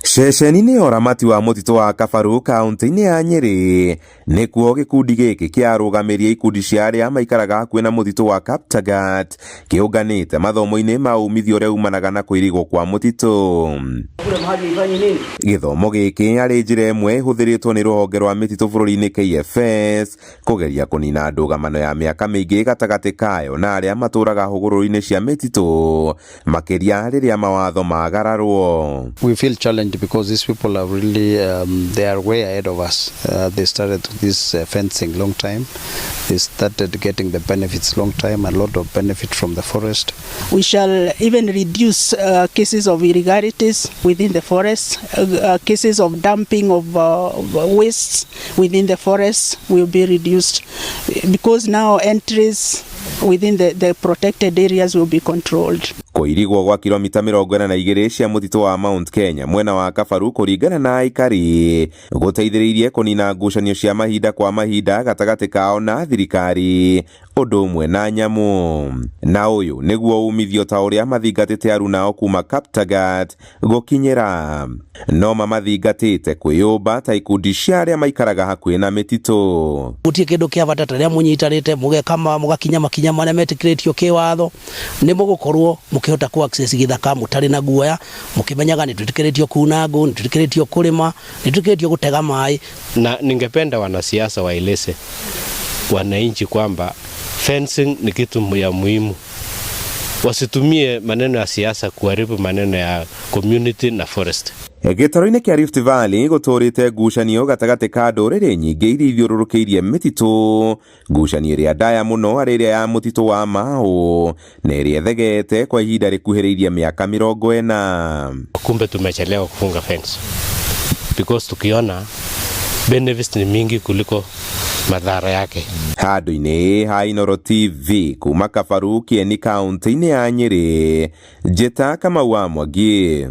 Ceceni-inĩ ya ũramati wa mũtitũ wa Kabaru kaunti-inĩ ya Nyeri nĩkuo gĩkundi gĩkĩ kĩarũgamĩrĩire ikundi cia arĩa maikaraga hakuhĩ na mũtitũ wa Kaptagat kĩũnganĩte mathomo-inĩ ma umithio ũrĩa umanaga na kũirigwo kwa mũtitũ. Gĩthomo gĩkĩ arĩ njĩra ĩmwe ĩhũthĩrĩtwo nĩ rũhonge rwa mĩtitũ bũrũri-inĩ KFS kũgeria kũnina ndũgamano ya mĩaka mĩingĩ gatagatĩ kayo na arĩa matũraga hũgũrũrũ-inĩ cia mĩtitũ makĩria rĩrĩa mawatho magararwo. We feel challenged because these people are really they are way ahead of us. They started this fencing long time. They started getting the benefits long time, a lot of benefit from the forest. We shall even reduce cases of irregularities within the forest. Cases of dumping of wastes within the forest will be reduced because now entries within the protected areas will be controlled. Kũirigwo gwa kilomita 42 cia mũtitũ wa Mount Kenya mwena wa Kabaru kũringana na aikari gũteithĩrĩirie kũnina ngucanio cia mahinda kwa mahinda gatagatĩ kao na thirikari ũndũ ũmwe na nyamũ. Na ũyũ nĩguo umithio ta ũrĩa mathingatĩte aruna kuma Kaptagat gũkinyĩra. No mamathingatĩte kwĩyũmba ta ikundi cia arĩa maikaraga hakuhĩ na mĩtitũ. Gũtirĩ kĩndũ kĩa bata rĩrĩa mũnyitanĩte mũgeka mũgakinya makinya marĩa metĩkĩrĩtio kĩwatho nĩ mũgũkorwo mũkĩhota ku access gĩthaka mũtarĩ na guoya mũkĩmenyaga nĩ twĩtĩkĩrĩtio kuna ngũ, nĩ twĩtĩkĩrĩtio kũrĩma, nĩ twĩtĩkĩrĩtio gũtega maĩ. Na ningependa wanasiasa waeleze wananchi kwamba fencing ni kitu ya muhimu. Wasitumie maneno ya siasa kuharibu maneno ya community na forest. Gĩtaro-inĩ kĩa Rift Valley gũtũrĩte ngucanio gatagatĩ ka ndũrĩrĩ nyingĩ iria ithiũrũrũkĩirie mĩtitũ. Ngucanio ĩrĩa ndaya mũno arĩ ĩrĩa ya mũtitũ wa Mau na ĩrĩa ĩthegete kwa ihinda rĩkuhĩrĩirie mĩaka 40. Kumbe tumechelewa kufunga fence because tukiona benefits ni mingi kuliko madhara yake. Handũ-inĩ ha Inooro TV kuma Kabaru Kieni kaunti-inĩ ya Nyeri, Njĩta Kamau wa Mwangi.